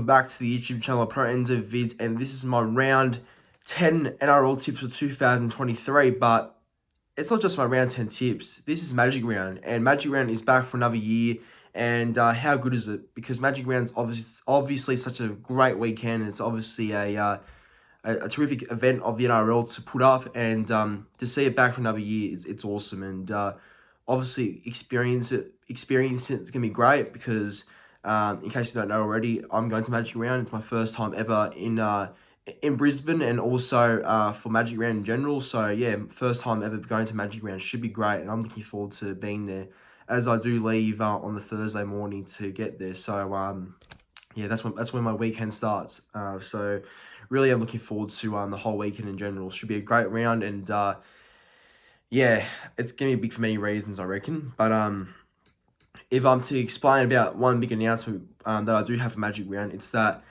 back to the YouTube channel Pro Enzo Vids, and this is my round 10 NRL tips for 2023, but it's not just my round 10 tips. This is Magic Round, and Magic Round is back for another year, and how good is it? Because Magic Round's obviously such a great weekend. It's obviously a terrific event of the NRL to put up, and to see it back for another year, it's awesome, and obviously experience it's going to be great because in case you don't know already, I'm going to Magic Round. It's my first time ever in Brisbane, and also for Magic Round in general. So yeah, first time ever going to Magic Round. Should be great, and I'm looking forward to being there, as I do leave on the Thursday morning to get there. So yeah, that's when my weekend starts. So really, I'm looking forward to the whole weekend in general. Should be a great round, and yeah, it's gonna be big for many reasons, I reckon. But if I'm to explain about one big announcement that I do have for Magic Round, it's that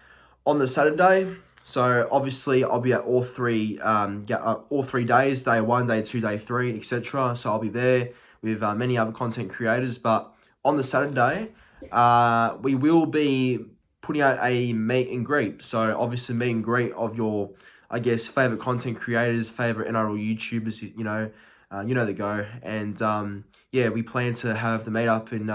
on the Saturday. So obviously I'll be at all three days, day 1, day 2, day 3, etc. So I'll be there with many other content creators. But on the Saturday, we will be putting out a meet and greet. So obviously meet and greet of your, I guess, favorite content creators, favorite NRL YouTubers, you know the go. And yeah, we plan to have the meetup in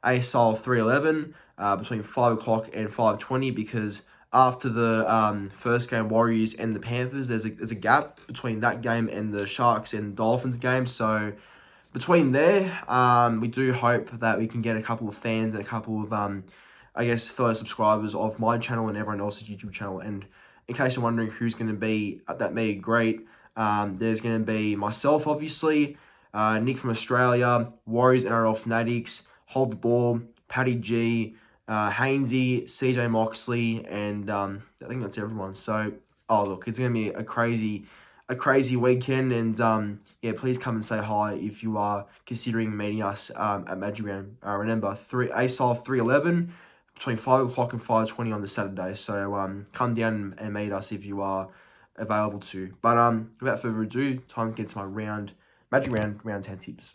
ASL 311 between 5 o'clock and 5:20, because after the first game, Warriors and the Panthers, there's a gap between that game and the Sharks and Dolphins game. So between there, we do hope that we can get a couple of fans and a couple of I guess fellow subscribers of my channel and everyone else's YouTube channel. And in case you're wondering who's going to be at that meet and greet, there's going to be myself, obviously, Nick from Australia, Warriors NRL Fanatics, Hold the Ball, Paddy G, Hainsey, CJ Moxley, and I think that's everyone. So, oh look, it's gonna be a crazy weekend, and yeah, please come and say hi if you are considering meeting us at Magic Round. Remember, ASOL 311 between 5 o'clock and 5:20 on the Saturday. So come down and meet us if you are available to. But without further ado, time to get to my Magic Round 10 tips.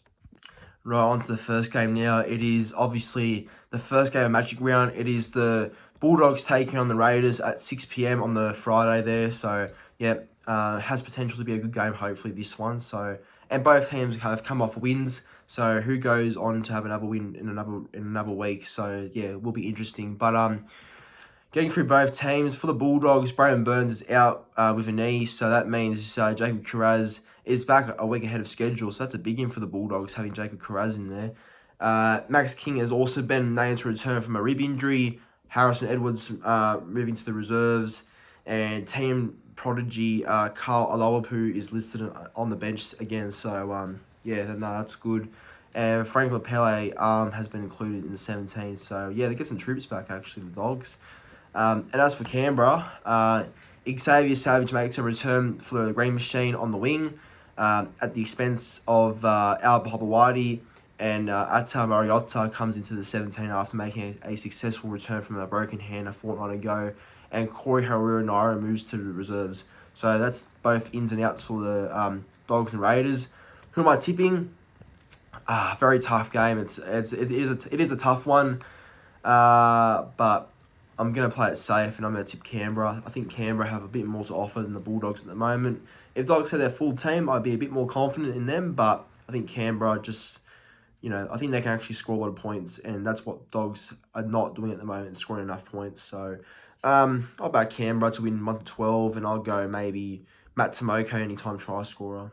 Right, on to the first game now. It is obviously the first game of Magic Round. It is the Bulldogs taking on the Raiders at 6 p.m. on the Friday there. So, yeah, has potential to be a good game, hopefully, this one. So, and both teams have come off wins. So, who goes on to have another win in another week? So, yeah, it will be interesting. But getting through both teams, for the Bulldogs, Braden Burns is out with a knee. So, that means Jacob Kiraz is back a week ahead of schedule, so that's a big one for the Bulldogs, having Jacob Kiraz in there. Max King has also been named to return from a rib injury. Harrison Edwards moving to the reserves, and team prodigy Carl Alawapu is listed on the bench again. So yeah, no, that's good. And Frank Lepele has been included in the 17. So yeah, they get some troops back, actually, the Dogs. And as for Canberra, Xavier Savage makes a return for the Green Machine on the wing, at the expense of Al Papawadi, and Atta Mariota comes into the 17 after making a successful return from a broken hand a fortnight ago, and Corey Haruo-Naira moves to the reserves. So that's both ins and outs for the Dogs and Raiders. Who am I tipping? Very tough game. It is a tough one, but I'm going to play it safe, and I'm going to tip Canberra. I think Canberra have a bit more to offer than the Bulldogs at the moment. If Dogs had their full team, I'd be a bit more confident in them, but I think Canberra just, I think they can actually score a lot of points, and that's what Dogs are not doing at the moment, scoring enough points. So I'll back Canberra to win 1-12, and I'll go maybe Matt Tomoko, anytime try scorer.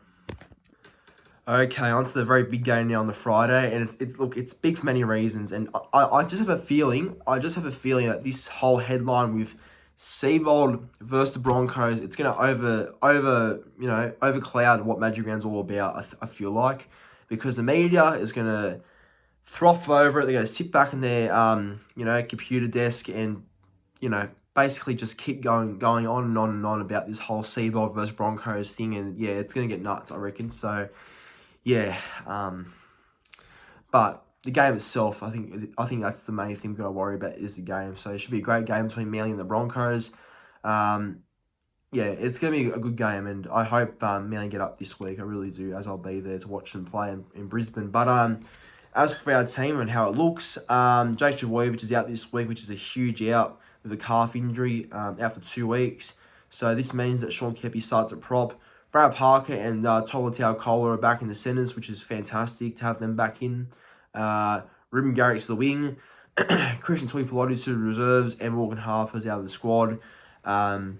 Okay, on to the very big game now on the Friday, and it's big for many reasons, and I just have a feeling that this whole headline with Seabold versus the Broncos, it's gonna overcloud what Magic Round's all about. I feel like, because the media is gonna froth over it. They're gonna sit back in their computer desk and basically just keep going on and on and on about this whole Seabold versus Broncos thing, and yeah, it's gonna get nuts, I reckon. So yeah, but the game itself, I think that's the main thing we've got to worry about, is the game. So it should be a great game between Manly and the Broncos. Yeah, it's going to be a good game, and I hope Manly get up this week. I really do, as I'll be there to watch them play in Brisbane. But as for our team and how it looks, Jake Trbojevic is out this week, which is a huge out. with a calf injury, out for 2 weeks. So this means that Sean Kepi starts at prop. Brad Parker and Tolutau Kola are back in the centres, which is fantastic to have them back in. Ruben Garrick's the wing. Christian Tuipulotu to the reserves, and Morgan Harper's out of the squad. Ben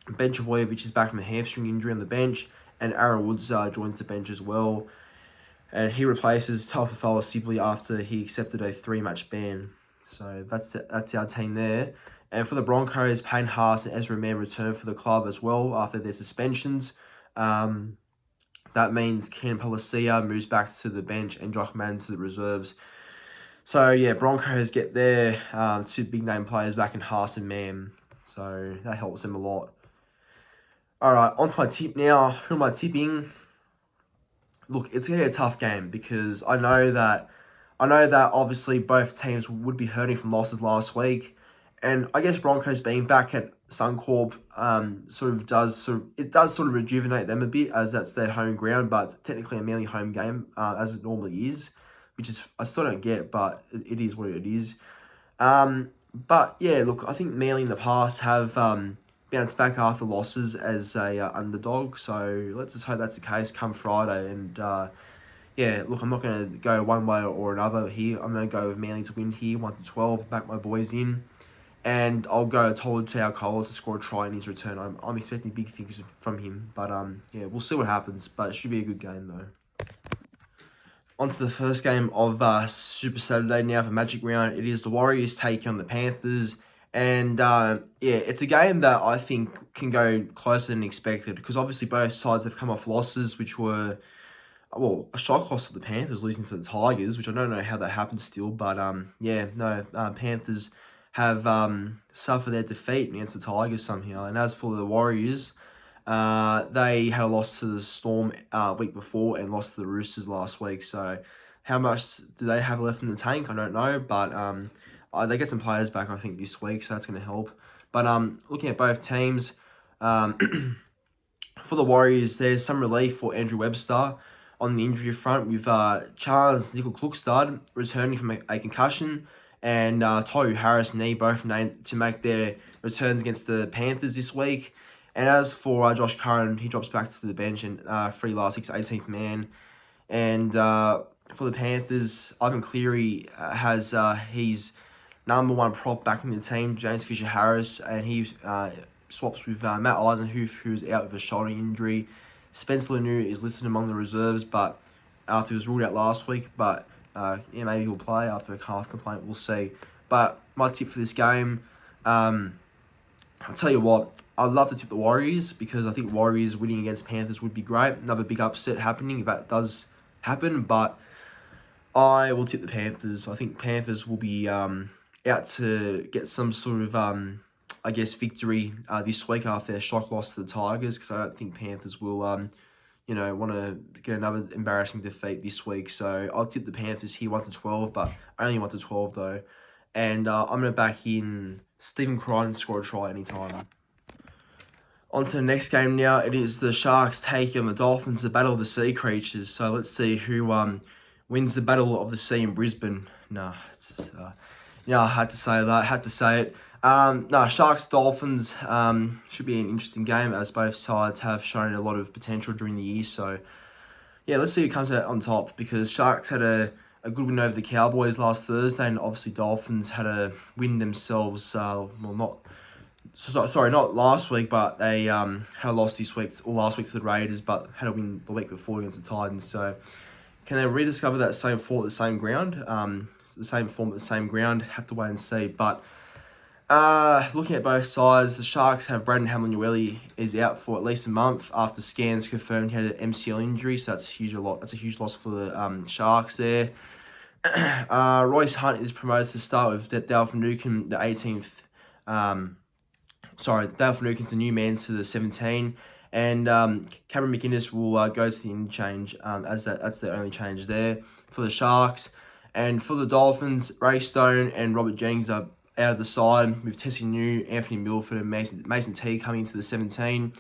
Travojevic is back from a hamstring injury on the bench, and Aaron Woods joins the bench as well. And he replaces Taufafala Sibley after he accepted a 3-match ban. So that's our team there. And for the Broncos, Payne Haas and Ezra Mann return for the club as well after their suspensions. That means Ken Palacia moves back to the bench and Jock Madden to the reserves. So, yeah, Broncos get their 2 big-name players back in Haas and Mann. So, that helps them a lot. All right, on to my tip now. Who am I tipping? Look, it's going to be a tough game because I know that obviously both teams would be hurting from losses last week. And I guess Broncos being back at Suncorp does rejuvenate them a bit, as that's their home ground, but it's technically a Manly home game, as it normally is, which is I still don't get, but it is what it is. But yeah, look, I think Manly in the past have bounced back after losses as a underdog, so let's just hope that's the case come Friday. And yeah, look, I'm not going to go one way or another here. I'm going to go with Manly to win here, 1-12, back my boys in. And I'll go Tolutau Kola to score a try in his return. I'm expecting big things from him. But yeah, we'll see what happens. But it should be a good game, though. On to the first game of Super Saturday now for Magic Round. It is the Warriors taking on the Panthers. And yeah, it's a game that I think can go closer than expected. Because obviously both sides have come off losses, which were, well, a shock loss to the Panthers, losing to the Tigers, which I don't know how that happened still. But yeah, no, Panthers have suffered their defeat against the Tigers somehow. And as for the Warriors, they had a loss to the Storm week before and lost to the Roosters last week. So how much do they have left in the tank? I don't know. But they get some players back, I think, this week, so that's going to help. But looking at both teams, for the Warriors, there's some relief for Andrew Webster on the injury front with Charles Nickel-Klukstad returning from a concussion, and Tohu Harris and Knee both named to make their returns against the Panthers this week. And as for Josh Curran, he drops back to the bench and free last week's 18th man. And for the Panthers, Ivan Cleary has his number 1 prop back in the team, James Fisher-Harris, and he swaps with Matt Eisenhuth, who's out with a shoulder injury. Spencer Lanu is listed among the reserves, but after he was ruled out last week, but yeah, maybe he'll play after a calf complaint. We'll see. But my tip for this game, I'll tell you what, I'd love to tip the Warriors because I think Warriors winning against Panthers would be great. Another big upset happening if that does happen, but I will tip the Panthers. I think Panthers will be out to get some sort of, I guess, victory this week after their shock loss to the Tigers, because I don't think Panthers will, want to get another embarrassing defeat this week. So I'll tip the Panthers here 1-12, but only 1-12 though. And I'm going to back in Stephen Crichton to score a try anytime. On to the next game now. It is the Sharks taking on the Dolphins, the Battle of the Sea Creatures. So let's see who wins the Battle of the Sea in Brisbane. I had to say that. Had to say it. Sharks Dolphins should be an interesting game, as both sides have shown a lot of potential during the year. So yeah, let's see who comes out on top, because Sharks had a good win over the Cowboys last Thursday, and obviously Dolphins had a win themselves. Not last week, but they had a loss last week to the Raiders, but had a win the week before against the Titans. So can they rediscover that same form at the same ground? The same form at the same ground? Have to wait and see. But looking at both sides, the Sharks have Braden Hamlin-Uele is out for at least a month after scans confirmed he had an MCL injury, so that's a huge loss for the Sharks there. Royce Hunt is promoted to start with Dale Finucane, the 18th. Dale Finucane's the new man to the 17, and Cameron McInnes will go to the interchange, as that's the only change there for the Sharks. And for the Dolphins, Ray Stone and Robert Jennings are out of the side, with Tessie New, Anthony Milford, and Mason T coming into the 17.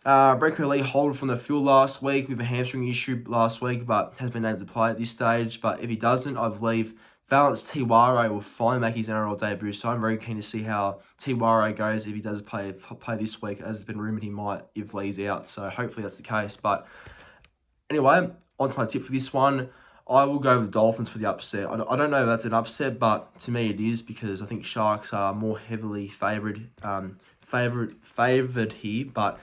Brenko Lee holed from the field last week with a hamstring issue last week, but has been able to play at this stage. But if he doesn't, I believe Valence Tiwari will finally make his NRL debut, so I'm very keen to see how Tiwari goes if he does play this week, as it's been rumoured he might if Lee's out, so hopefully that's the case. But anyway, on to my tip for this one. I will go with Dolphins for the upset. I don't know if that's an upset, but to me it is, because I think Sharks are more heavily favoured here. But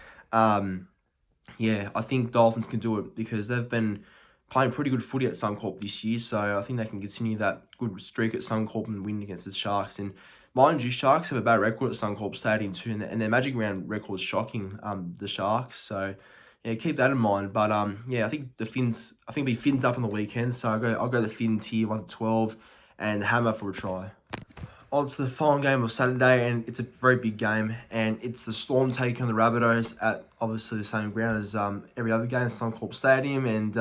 yeah, I think Dolphins can do it because they've been playing pretty good footy at Suncorp this year, so I think they can continue that good streak at Suncorp and win against the Sharks. And mind you, Sharks have a bad record at Suncorp Stadium too, and their Magic Round record is shocking. The Sharks, so yeah, keep that in mind. But yeah, I think the Finns. I think it'll be Finns up on the weekend, so I'll go the Finns here 1-12, and hammer for a try. On to the final game of Saturday, and it's a very big game, and it's the Storm taking on the Rabbitohs at obviously the same ground as every other game, Suncorp Stadium. And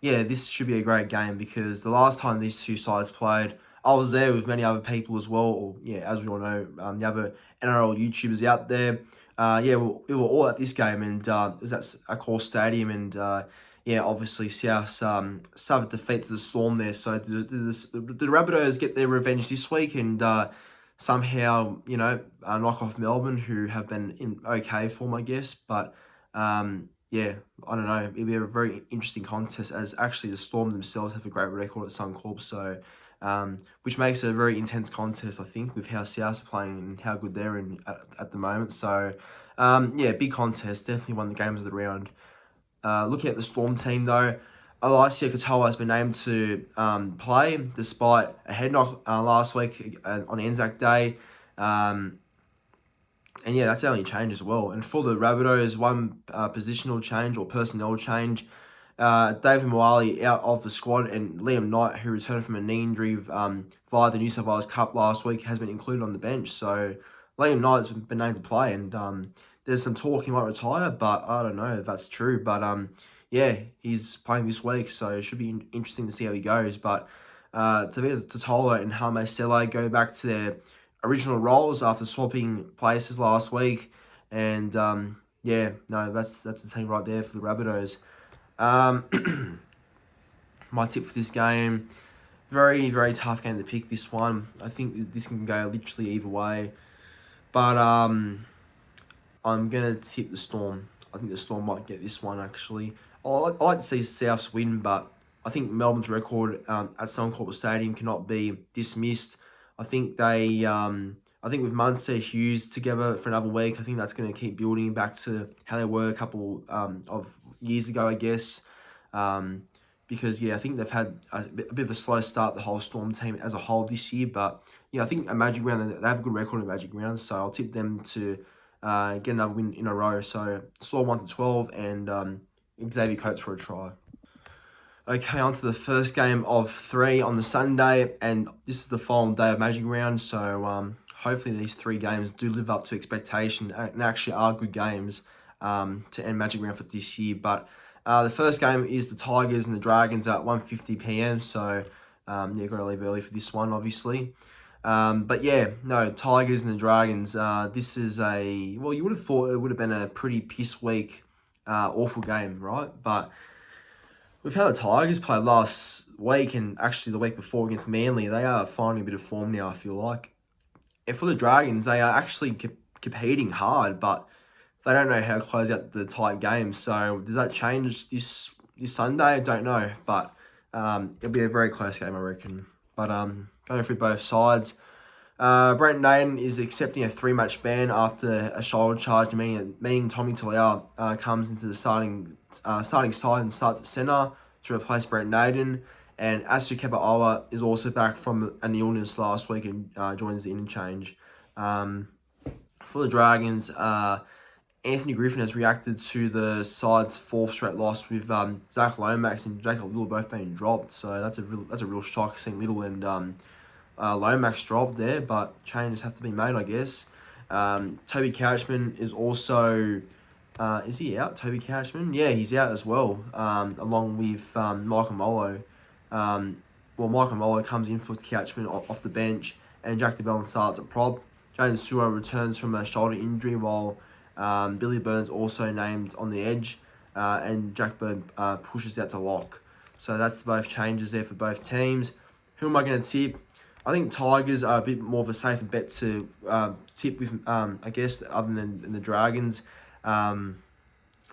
yeah, this should be a great game, because the last time these two sides played, I was there with many other people as well, or yeah, as we all know, the other NRL YouTubers out there. Yeah, we were all at this game, and it was at a core stadium, and yeah, obviously South suffered defeat to the Storm there. So the Rabbitohs get their revenge this week, and somehow, you know, knock off Melbourne, who have been in okay form, I guess. But yeah, I don't know. It'll be a very interesting contest, as actually the Storm themselves have a great record at Suncorp, so which makes it a very intense contest, I think, with how South are playing and how good they're in at the moment. So yeah, big contest. Definitely one of the games of the round. Looking at the Storm team, though, Alaisia Katoa has been named to play despite a head knock last week on Anzac Day. And yeah, that's the only change as well. And for the Rabbitohs, one positional change or personnel change. David Moali out of the squad, and Liam Knight, who returned from a knee injury via the New South Wales Cup last week, has been included on the bench. So Liam Knight's been named to play, and there's some talk he might retire, but I don't know if that's true. But yeah, he's playing this week, so it should be interesting to see how he goes. But Totola and Hame Sele go back to their original roles after swapping places last week, and yeah, no, that's the team right there for the Rabbitohs. My tip for this game, very, very tough game to pick, this one. I think this can go literally either way. But I'm going to tip the Storm. I think the Storm might get this one, actually. I like to see Souths win, but I think Melbourne's record at Suncorp Stadium cannot be dismissed. I think with Munster, Hughes together for another week, I think that's going to keep building back to how they were a couple of years ago, I guess. Because, yeah, I think they've had a bit of a slow start, the whole Storm team as a whole this year. But, yeah, I think a Magic Round, they have a good record in Magic Rounds, so I'll tip them to get another win in a row. So, Storm 1-12, and Xavier Coates for a try. Okay, on to the first game of 3 on the Sunday, and this is the final day of Magic Round, so hopefully these 3 games do live up to expectation and actually are good games to end Magic Round for this year. But the first game is the Tigers and the Dragons at 1:50 p.m, so yeah, got to leave early for this one, obviously. But yeah, no, Tigers and the Dragons, this is well, you would have thought it would have been a pretty piss weak, awful game, right? But we've had the Tigers play last week and actually the week before against Manly. They are finding a bit of form now, I feel like. And for the Dragons, they are actually competing hard, but they don't know how to close out the tight games. So does that change this Sunday? I don't know, but it'll be a very close game, I reckon. But going through both sides, Brent Naden is accepting a 3-match ban after a shoulder charge, meaning Tommy Talau comes into the starting side and starts at centre to replace Brent Naden. And Asu Kepaoa is also back from an illness last week and joins the interchange. For the Dragons, Anthony Griffin has reacted to the side's 4th straight loss with Zach Lomax and Jacob Little both being dropped. So that's a real shock seeing Little and Lomax dropped there, but changes have to be made, I guess. Toby Couchman is also... is he out, Toby Couchman? Yeah, he's out as well, along with Michael Molo. Well, Michael Molo comes in for Couchman off the bench, and Jack DeBellin starts at prop. Jaden Suo returns from a shoulder injury, while Billy Burns also named on the edge, and Jack Bird pushes out to lock. So that's both changes there for both teams. Who am I going to tip? I think Tigers are a bit more of a safer bet to tip with, I guess, other than the Dragons. I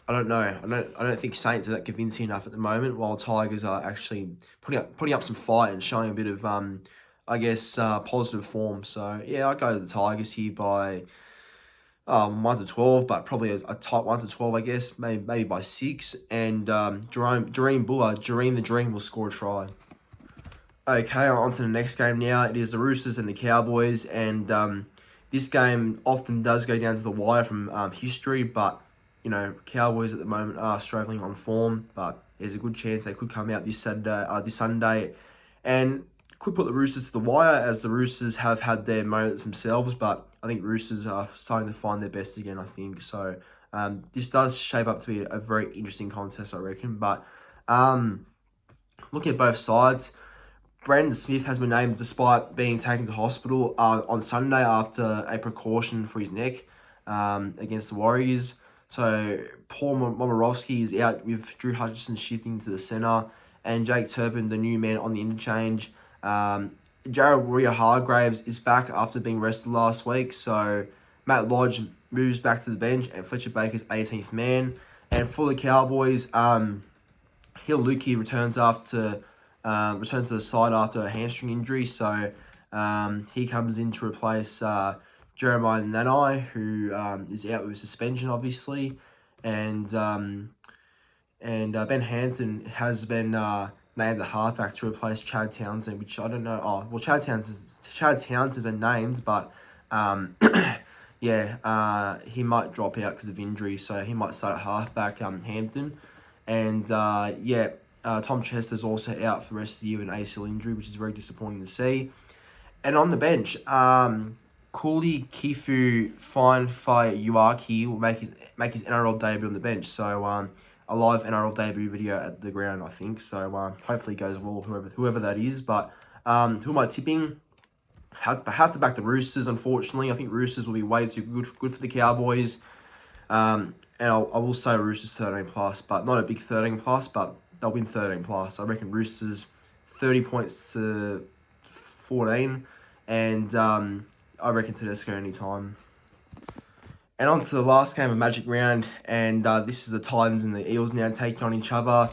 don't know. I don't think Saints are that convincing enough at the moment, while Tigers are actually putting up some fight and showing a bit of, I guess, positive form. So, yeah, I'll go to the Tigers here by 1 to 12, but probably a tight 1 to 12, I guess, maybe by 6. And Dream the Dream will score a try. Okay, on to the next game now. It is the Roosters and the Cowboys, and this game often does go down to the wire from history, but Cowboys at the moment are struggling on form, but there's a good chance they could come out this Sunday, and could put the Roosters to the wire, as the Roosters have had their moments themselves, but I think Roosters are starting to find their best again, I think. So this does shape up to be a very interesting contest, I reckon. But looking at both sides, Brandon Smith has been named despite being taken to hospital on Sunday after a precaution for his neck against the Warriors. So Paul Momirovski is out with Drew Hutchison shifting to the centre, and Jake Turpin, the new man on the interchange. Jared Warrior-Hargraves is back after being rested last week. So Matt Lodge moves back to the bench, and Fletcher Baker's 18th man. And for the Cowboys, Hill Lukey returns to the side after a hamstring injury. So he comes in to replace Jeremiah Nanai, who is out with suspension, obviously, and Ben Hampton has been named a halfback to replace Chad Townsend, which I don't know. Oh, well, Chad Townsend's been named, but he might drop out because of injury, so he might start at halfback, Hampton, and Tom Chester's also out for the rest of the year with an ACL injury, which is very disappointing to see. And on the bench, Cooley Kifu Fine-Fai Uaki will make his NRL debut on the bench. So a live NRL debut video at the ground, I think. So hopefully it goes well, whoever that is. But who am I tipping? Have to back the Roosters, unfortunately. I think Roosters will be way too good for the Cowboys. And I will say Roosters 13 plus, but not a big 13 plus, but they'll win 13 plus. I reckon Roosters 30 points to 14, and I reckon Tedesco anytime. And on to the last game of Magic Round, and this is the Titans and the Eels now taking on each other.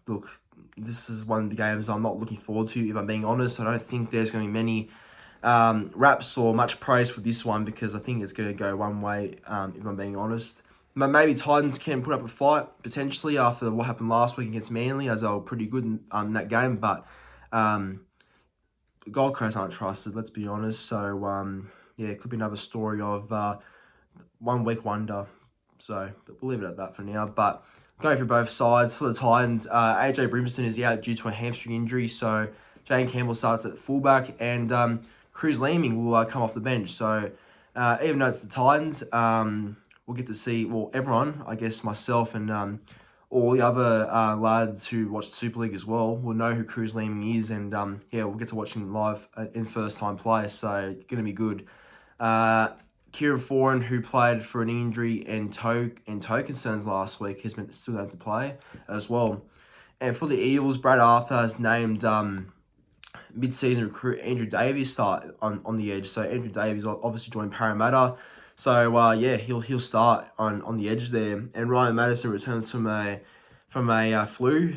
Look, this is one of the games I'm not looking forward to, if I'm being honest. I don't think there's going to be many raps or much praise for this one, because I think it's going to go one way, if I'm being honest. Maybe Titans can put up a fight, potentially, after what happened last week against Manly, as they were pretty good in that game. But Gold Coast aren't trusted, let's be honest. So, it could be another story of 1 week wonder. So, we'll leave it at that for now. But going for both sides, for the Titans, AJ Brimson is out due to a hamstring injury. So, Jane Campbell starts at fullback, and Cruz Leeming will come off the bench. So, even though it's the Titans, we'll get to see, everyone, I guess myself and all the other lads who watch the Super League as well will know who Cruz Leeming is, and we'll get to watch him live in first-time play, so it's going to be good. Kieran Foran, who played for an injury and toe concerns last week, has been still able to play as well. And for the Eels, Brad Arthur has named mid-season recruit Andrew Davies start on the edge. So Andrew Davies obviously joined Parramatta. So he'll start on the edge there. And Ryan Madison returns from a flu.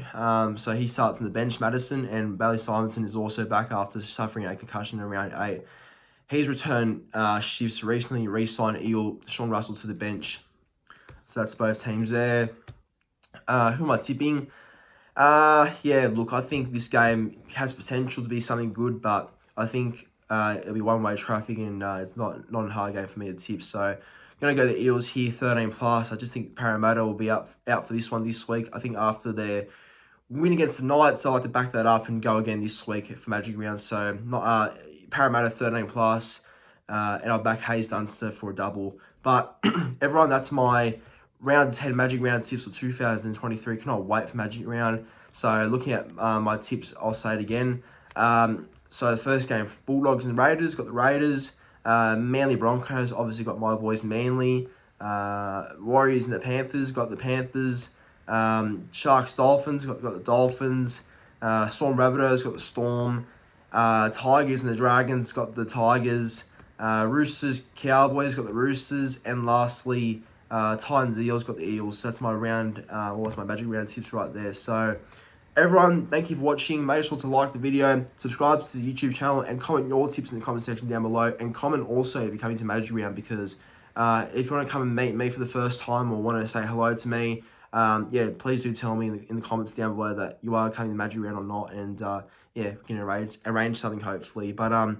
So he starts on the bench, Madison, and Bailey Simonson is also back after suffering a concussion in round 8. His return shifts recently re-signed Eel Sean Russell to the bench. So that's both teams there. Who am I tipping? Look, I think this game has potential to be something good, but I think it'll be one-way traffic, and it's not a hard game for me to tip. So I'm going to go the Eels here, 13 plus. I just think Parramatta will be out for this one this week. I think after their win against the Knights, I like to back that up and go again this week for Magic Round. So not Parramatta 13 plus, and I'll back Hayes Dunster for a double. But everyone, that's my round 10 Magic Round tips for 2023. Cannot wait for Magic Round. So looking at my tips, I'll say it again. So the first game, Bulldogs and Raiders, got the Raiders. Manly Broncos, obviously got my boys Manly. Warriors and the Panthers, got the Panthers. Sharks Dolphins, got the Dolphins. Storm Rabbitohs got the Storm. Tigers and the Dragons got the Tigers. Roosters, Cowboys got the Roosters. And lastly, Titans, Eels got the Eels. So that's my round, that's my magic round tips right there. So everyone, thank you for watching. Make sure to like the video, subscribe to the YouTube channel, and comment your tips in the comment section down below. And comment also if you're coming to Magic Round, because if you want to come and meet me for the first time or want to say hello to me, yeah, please do tell me in the comments down below that you are coming to Magic Round or not, and yeah, we can arrange something hopefully. But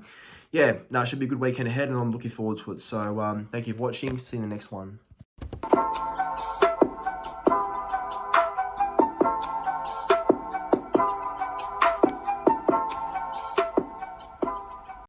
yeah, no, it should be a good weekend ahead, and I'm looking forward to it. So thank you for watching. See you in the next one.